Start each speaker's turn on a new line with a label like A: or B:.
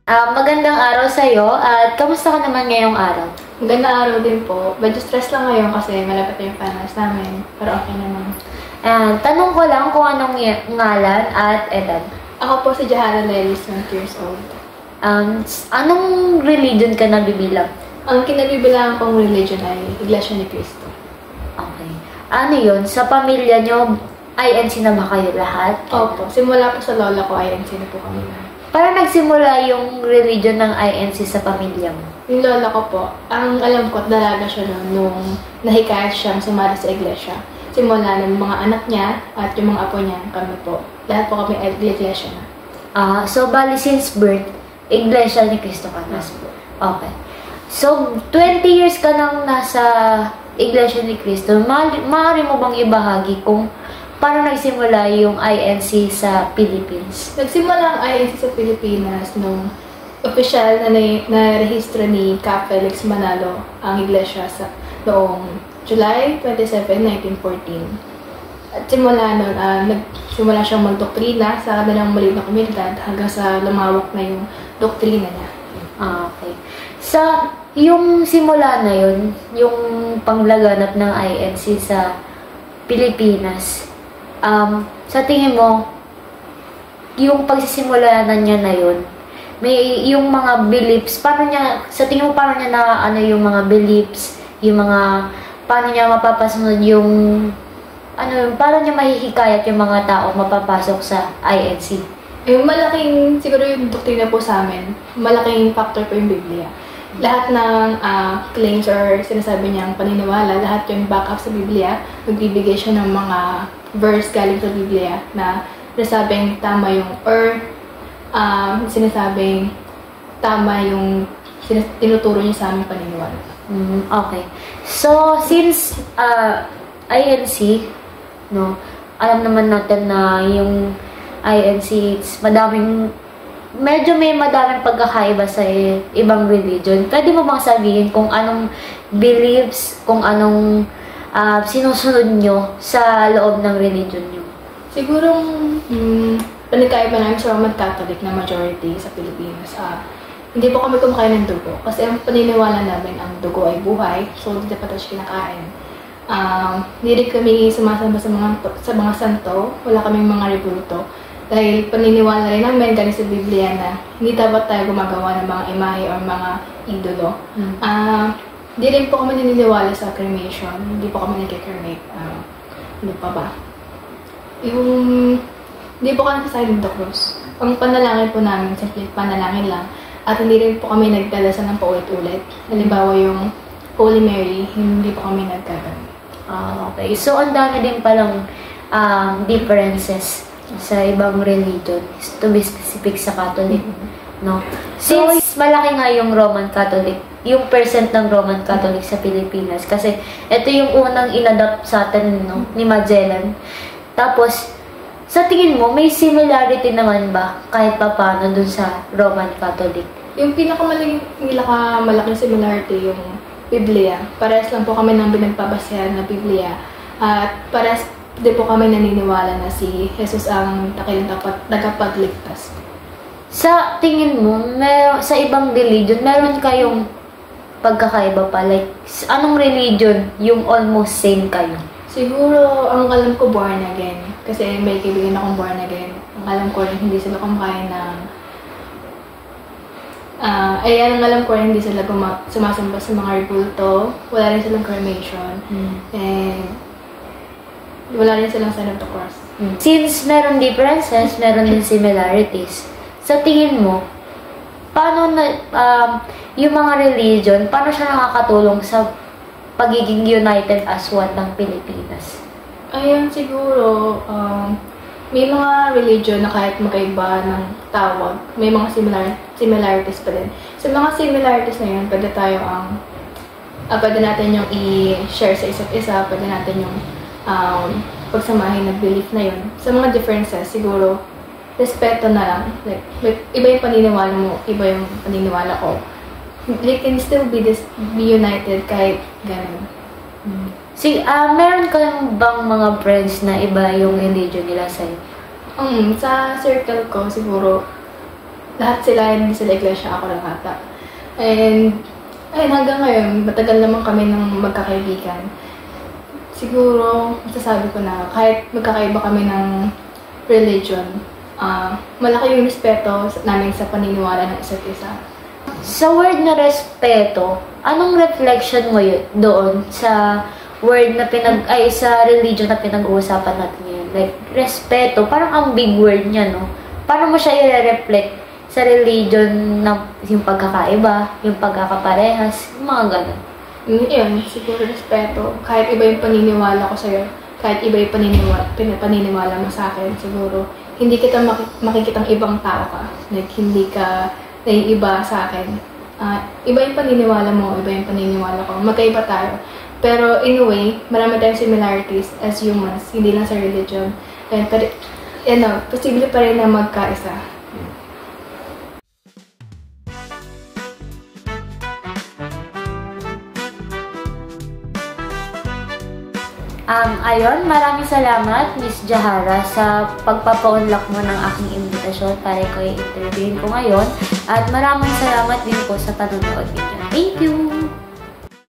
A: Magandang araw sa'yo at kamusta ka naman ngayong araw?
B: Magandang araw din po. Medyo stress lang ngayon kasi malapit na yung finals namin. Pero okay naman.
A: Tanong ko lang kung anong ngalan at edad.
B: Ako po si Jahana Lelis, 20 years old.
A: Anong religion ka nabibilang?
B: Ang kinabibilangan kong religion ay Iglesia ni Cristo.
A: Okay. Ano yun? Sa pamilya nyo, INC na ba kayo lahat?
B: Opo. Simula po sa lola ko ay INC na po kami lahat.
A: Para nagsimula yung religion ng INC sa pamilya mo?
B: Yung lola ko po, ang alam ko at dalaga siya noon nung nahikayat siyang sumali sa iglesia. Simula ng mga anak niya at yung mga apo niya, kami po. Lahat po kami ay iglesia na.
A: So bali since birth, Iglesia ni Cristo ka na?
B: Yes po.
A: Okay. So, 20 years ka nang nasa Iglesia ni Cristo. Maaari mo bang ibahagi kung paano nagsimula yung INC sa Philippines?
B: Nagsimula ang INC sa Pilipinas nung official na rehistro ni Cap Felix Manalo ang iglesia noong July 27, 1914. At simula nun, nagsimula siyang magdoktrina sa kanilang maliit na komunidad hanggang sa lumawak na yung doktrina niya.
A: Okay. Sa yung simula na yun, yung panglaganap ng INC sa Pilipinas, sa tingin mo, yung pagsisimula na niya na yun, may yung mga beliefs, sa tingin mo paano niya na yung mga beliefs, yung mga, paano niya mapapasunod yung, paano niya mahihikayat yung mga tao mapapasok sa INC?
B: Malaking, siguro yung doktrina po sa amin, malaking factor po yung Biblia. Lahat ng claims or sinasabi niyang paniniwala, lahat yung backup sa Biblia, magbibigay siya ng mga verse galing sa Biblia na sinasabing tama yung, or sinasabing tama yung tinuturo niya sa aming paniniwala.
A: Okay. So, since INC, no, alam naman natin na yung INC, medyo may madaming pagkakaiba sa ibang religion. Pwede mo bang sabihin kung anong beliefs, kung anong sinusunod nyo sa loob ng religion nyo?
B: Siguro, panagkaiba namin sa Roman Catholic na majority sa Pilipinas. Hindi po kami kumakain ng dugo. Kasi ang paniniwala namin, ang dugo ay buhay. So, hindi dapat siya kinakain. Hindi rin kami sumasamba sa mga santo. Wala kaming mga rebulto. Dahil paniniwala rin namin galing sa Biblia na hindi dapat tayo gumagawa ng mga imahe o mga idolo. Hindi rin po kami naniniwala sa cremation. Hindi po kami nag-cremate. Ano pa ba? Hindi po kami kasali ng cross. Ang panalangin po namin, simple panalangin lang. At hindi rin po kami nagdadasal ng paulit-ulit. Halimbawa yung Holy Mary, hindi po kami nagkaganon.
A: Okay. So, ang dami din palang differences sa ibang religion, to be specific sa Catholic, no? Since malaki nga yung Roman Catholic, yung percent ng Roman Catholic sa Pilipinas, kasi ito yung unang inadopt sa atin, no, ni Magellan. Tapos, sa tingin mo, may similarity naman ba kahit paano dun sa Roman Catholic?
B: Yung pinakamalaking similarity yung Biblia. Parehas lang po kami ng pinagbabasehan na Biblia. At parehas di po kami naniniwala na si Jesus ang tagapagligtas.
A: Sa tingin mo, sa ibang religion, meron kayong pagkakaiba pa? Like, anong religion yung almost same kayo?
B: Siguro, ang alam ko born again. Kasi may kaibigan akong born again. Ang alam ko rin, hindi sila kumakain ng... ang alam ko rin, hindi sila sumasamba sa mga rebulto. Wala rin silang cremation. And wala rin silang sign of the cross.
A: Since meron differences, meron din similarities. Sa tingin mo, paano yung mga religion, paano siya nakakatulong sa pagiging united as one ng Pilipinas?
B: Ayun, siguro, may mga religion na kahit magkaiba ng tawag, may mga similarities pa din. Sa mga similarities na yun, pwede natin yung i-share sa isa't isa, pwede natin yung pagsamahin ng belief na yun. Sa mga differences, siguro, respeto na lang. Like, iba yung paniniwala mo, iba yung paniniwala ko. They can still be united kahit ganun.
A: Meron ka bang mga friends na iba yung religion nila sa'yo?
B: Sa circle ko, siguro, lahat sila, hindi sila iglesia, ako lang ata. And, ayun, hanggang ngayon, matagal naman kami ng magkakaibigan. Siguro, masasabi ko na kahit magkakaiba kami ng religion, malaki yung respeto namin sa paniniwala ng isa't isa.
A: Sa word na respeto, anong reflection mo yun doon sa word na sa religion na pinag-uusapan natin ngayon? Like, respeto, parang ang big word niya, no? Paano mo siya i-reflect sa religion na yung pagkakaiba, yung pagkakaparehas, yung mga ganun?
B: Yun, siguro respeto. Kahit iba yung paniniwala ko sa'yo, kahit iba yung paniniwala mo sa akin, siguro, hindi kita makikitang ibang tao ka. Like, hindi ka naiiba sa akin. Iba yung paniniwala mo, iba yung paniniwala ko. Magkaiba tayo. Pero in a way, marami tayong similarities as humans, hindi lang sa religion. And, pero, posible pa rin na magkaisa.
A: Ayun, maraming salamat, Miss Jahara, sa pagpapa-unlock mo ng aking imbitasyon para ko i-interviewin ko ngayon. At maraming salamat din po sa panonood ninyo. Thank you!